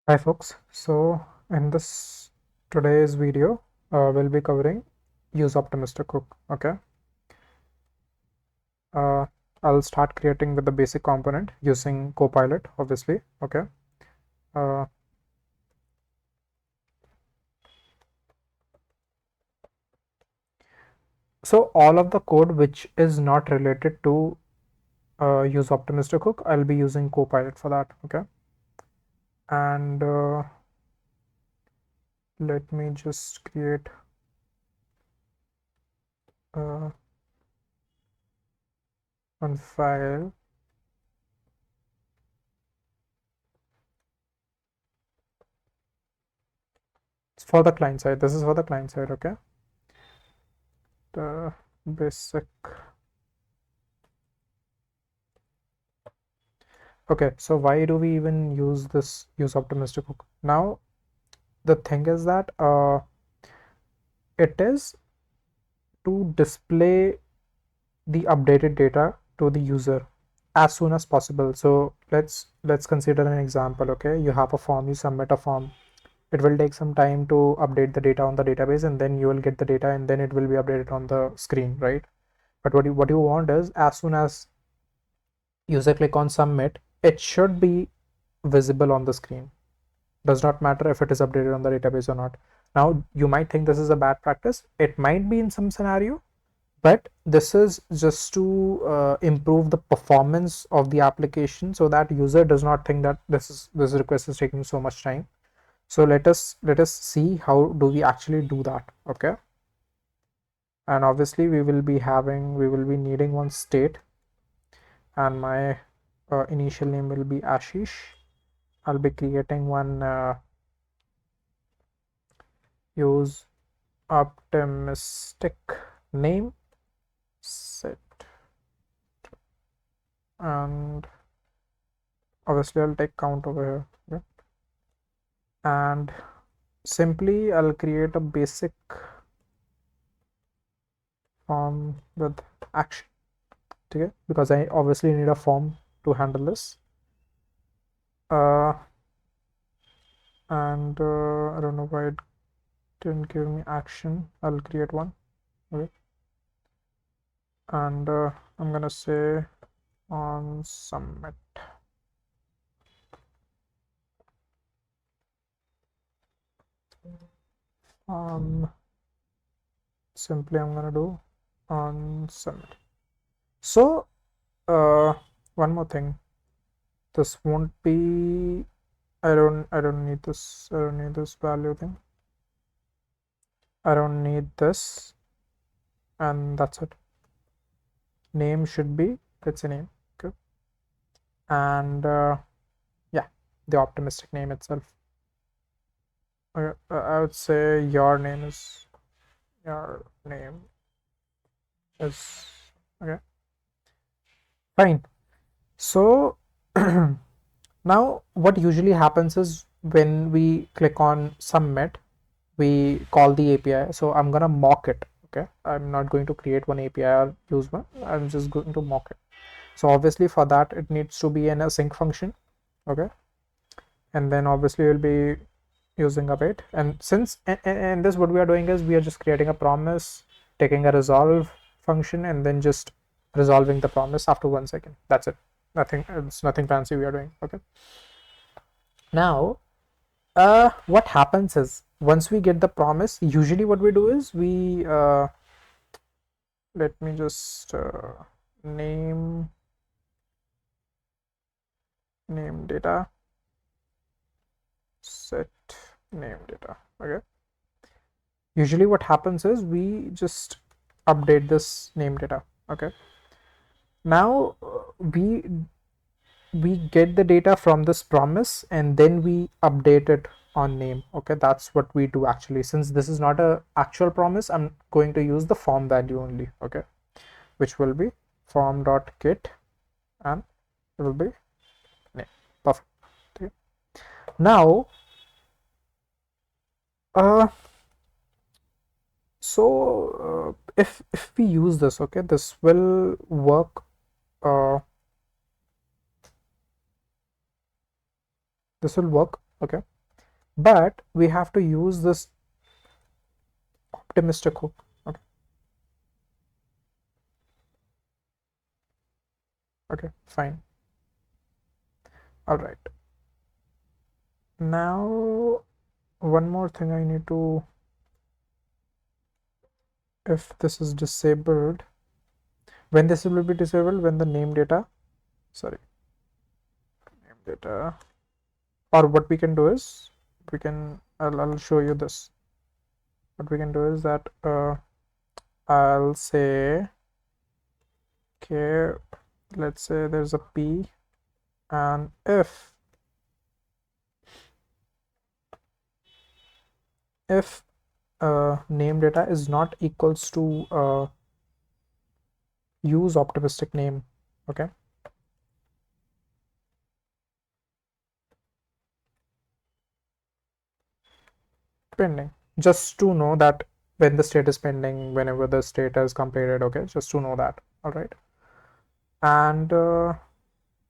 Hi folks, so in this today's video we'll be covering use optimistic hook. Okay, uh, I'll start creating with the basic component using Copilot obviously. Okay, uh, so all of the code which is not related to use optimistic hook, I'll be using Copilot for that. Okay, and let me just create uh, one file. It's for the client side. This is for the client side. Okay, the basic. Okay, so why do we even use this use optimistic hook? Now, the thing is that it is to display the updated data to the user as soon as possible. So let's consider an example. Okay, you have a form, you submit a form. It will take some time to update the data on the database, and then you will get the data, and then it will be updated on the screen, right? But what you want is as soon as user click on submit, it should be visible on the screen. Does not matter if it is updated on the database or not. Now, you might think this is a bad practice. It might be in some scenario, but this is just to improve the performance of the application so that user does not think that this request is taking so much time. So let us see how do we actually do that. Okay, and obviously we will be needing one state, and my initial name will be Ashish. I'll be creating one use optimistic name set, and obviously I'll take count over here. Okay? And simply I'll create a basic form with action. Okay, because I obviously need a form to handle this. uh, and I don't know why it didn't give me action. I'll create one. Okay, and I'm gonna say on submit. Simply I'm gonna do on submit. So one more thing, this won't be, I don't need this, I don't need this value thing, I don't need this, and that's it. Name should be, it's a name. Okay, and yeah, the optimistic name itself. Okay, I would say your name is okay, fine. So now what usually happens is when we click on submit, we call the API. So I'm gonna mock it. Okay, I'm not going to create one API or use one. I'm just going to mock it. So obviously for that it needs to be an async function. Okay, and then obviously we'll be using await. And since in this what we are doing is we are just creating a promise, taking a resolve function, and then just resolving the promise after 1 second. That's it. Nothing. It's nothing fancy we are doing. Okay. Now what happens is once we get the promise, usually what we do is we let me just name data set name data. Okay, usually what happens is we just update this name data. Okay, now we get the data from this promise and then we update it on name. Okay, that's what we do actually. Since this is not a actual promise, I'm going to use the form value only. Okay, which will be form dot get, and it will be name. Perfect. Okay. Now uh so if we use this, okay, this will work. uh this will work. Okay, but we have to use this optimistic hook. Okay, okay, fine. All right. Now, one more thing I need to, if this is disabled, when this will be disabled, when the name data, sorry, name data, or what we can do is, we can, I'll show you this. What we can do is that I'll say, okay, let's say there's a P, and if name data is not equals to use optimistic name, okay, pending, just to know that when the state is pending, whenever the state is completed, okay, just to know that. All right, and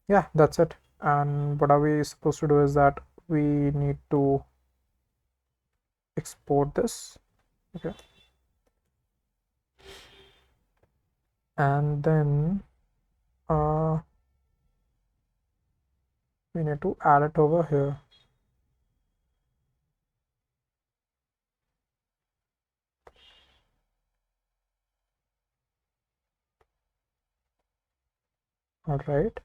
yeah, that's it. And what are we supposed to do is that we need to export this, okay, and then uh, we need to add it over here. All right,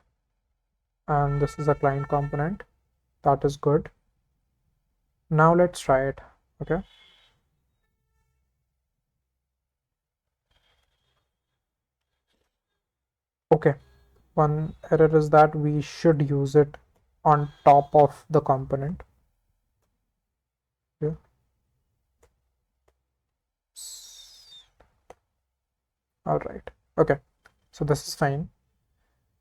and this is a client component. That is good. Now let's try it. Okay, okay, one error is that we should use it on top of the component. Yeah. All right, okay, so this is fine.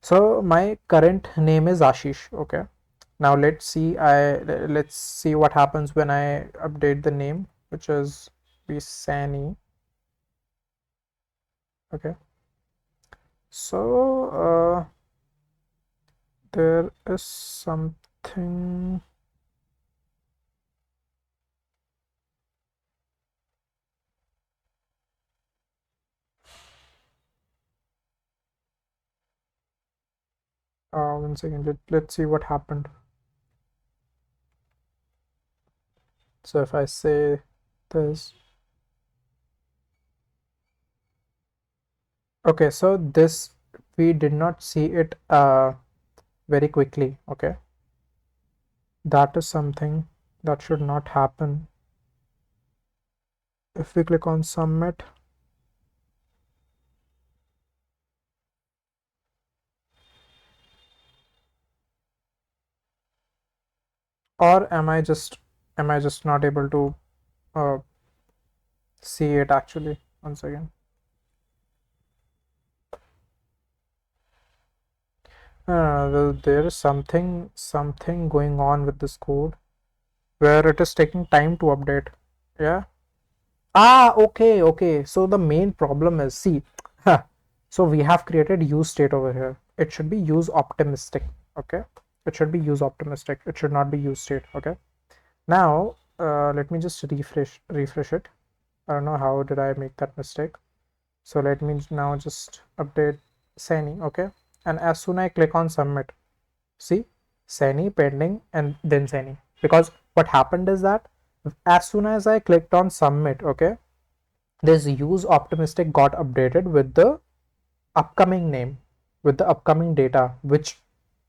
So my current name is Ashish. Okay, now let's see what happens when I update the name, which is be Sani. Okay, so there is something. One second, let's see what happened. So if I say this, okay, so this we did not see it very quickly. Okay, that is something that should not happen. If we click on submit, or am I just not able to uh, see it actually? Once again, there is something going on with this code where it is taking time to update. Yeah. Ah, okay, okay. So the main problem is, see, so we have created use state over here. It should be use optimistic. Okay. It should be use optimistic. It should not be use state. Okay. Now, let me just refresh it. I don't know how did I make that mistake. So let me now just update Sani. Okay. And as soon I click on submit, see, Sani pending and then Sani. Because what happened is that as soon as I clicked on submit, okay, this use optimistic got updated with the upcoming name, with the upcoming data, which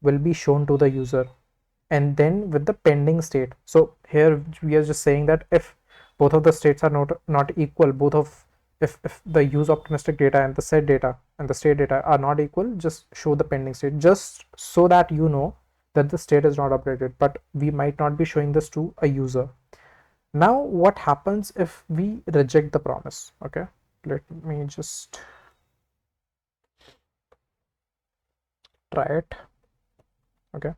will be shown to the user, and then with the pending state. So here we are just saying that if both of the states are not equal, both of if the use optimistic data and the set data and the state data are not equal, just show the pending state, just so that you know that the state is not updated. But we might not be showing this to a user. Now what happens if we reject the promise? Okay, let me just try it. Okay,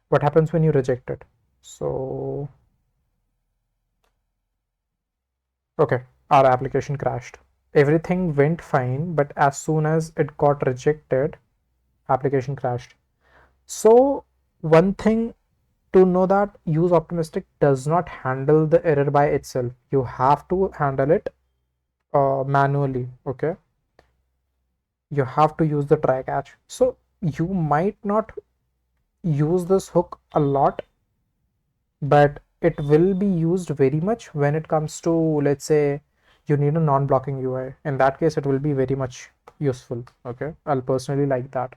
what happens when you reject it? So okay, our application crashed. Everything went fine, but as soon as it got rejected, application crashed. So one thing to know that use optimistic does not handle the error by itself. You have to handle it manually. Okay, you have to use the try catch. So you might not use this hook a lot, but it will be used very much when it comes to, let's say, you need a non-blocking UI. In that case, it will be very much useful. Okay, I'll personally like that.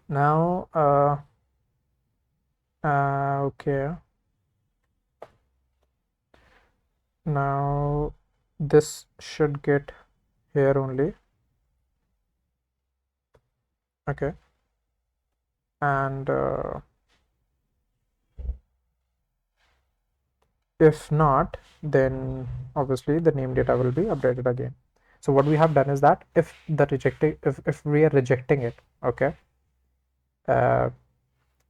Now, okay, now this should get here only. Okay, and if not, then obviously the name data will be updated again. So what we have done is that if we are rejecting it, okay, uh,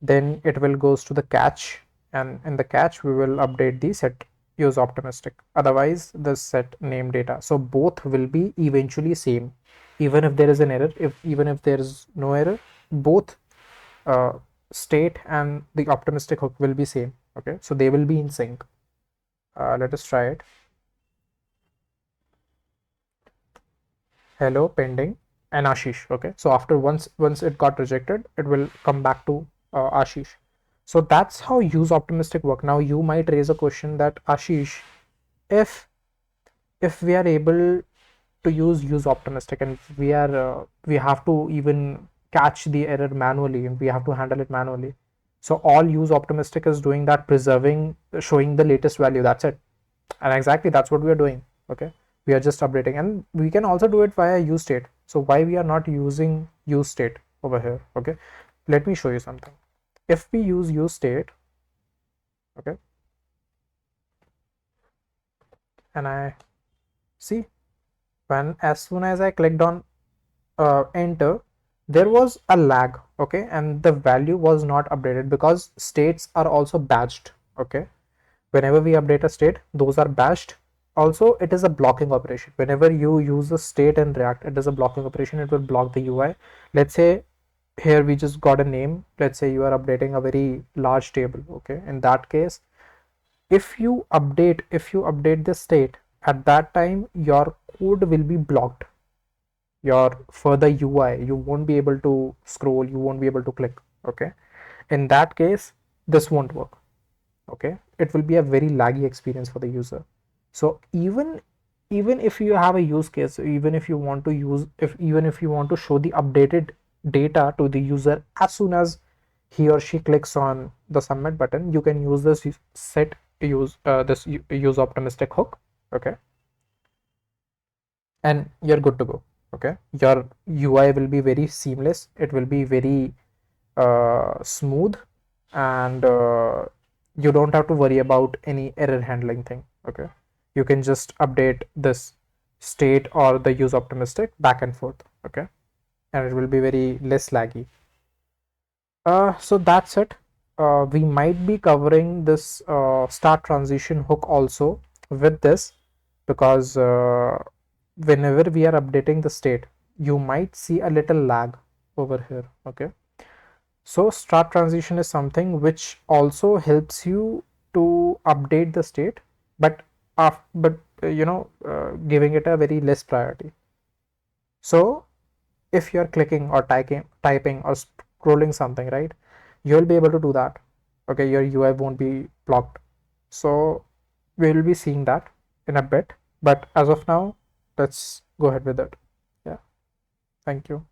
then it will goes to the catch, and in the catch we will update the set use optimistic, otherwise the set name data. So both will be eventually same, even if there is an error, even if there is no error, both uh, state and the optimistic hook will be same. Okay, so they will be in sync. Let us try it. Hello pending and Ashish. Okay, so after once it got rejected, it will come back to Ashish. So that's how use optimistic work. Now you might raise a question that, Ashish, if we are able to use optimistic, and we have to even catch the error manually, and we have to handle it manually, so all use optimistic is doing that, preserving, showing the latest value, that's it. And exactly that's what we are doing. Okay, we are just updating, and we can also do it via use state. So why we are not using use state over here? Okay, let me show you something. If we use state, okay, and I see, when as soon as I clicked on enter, there was a lag. Okay, and the value was not updated because states are also badged. Okay, whenever we update a state, those are badged. Also, it is a blocking operation. Whenever you use a state in React, it is a blocking operation. It will block the UI. Let's say here we just got a name. Let's say you are updating a very large table. Okay, in that case, if you update the state at that time, your code will be blocked. Your further UI, you won't be able to scroll, you won't be able to click. Okay, in that case, this won't work. Okay, it will be a very laggy experience for the user. So even if you have a use case, even if you want to use, if even if you want to show the updated data to the user as soon as he or she clicks on the submit button, you can use this set use this use optimistic hook. Okay, and you're good to go. Okay, your UI will be very seamless, it will be very smooth, and you don't have to worry about any error handling thing. Okay, you can just update this state or the use optimistic back and forth. Okay, and it will be very less laggy. So that's it. We might be covering this start transition hook also with this, because whenever we are updating the state, you might see a little lag over here. Okay, so start transition is something which also helps you to update the state, but giving it a very less priority. So if you're clicking or typing or scrolling something, right, you'll be able to do that. Okay, your UI won't be blocked. So we will be seeing that in a bit, but as of now, let's go ahead with it. Yeah, thank you.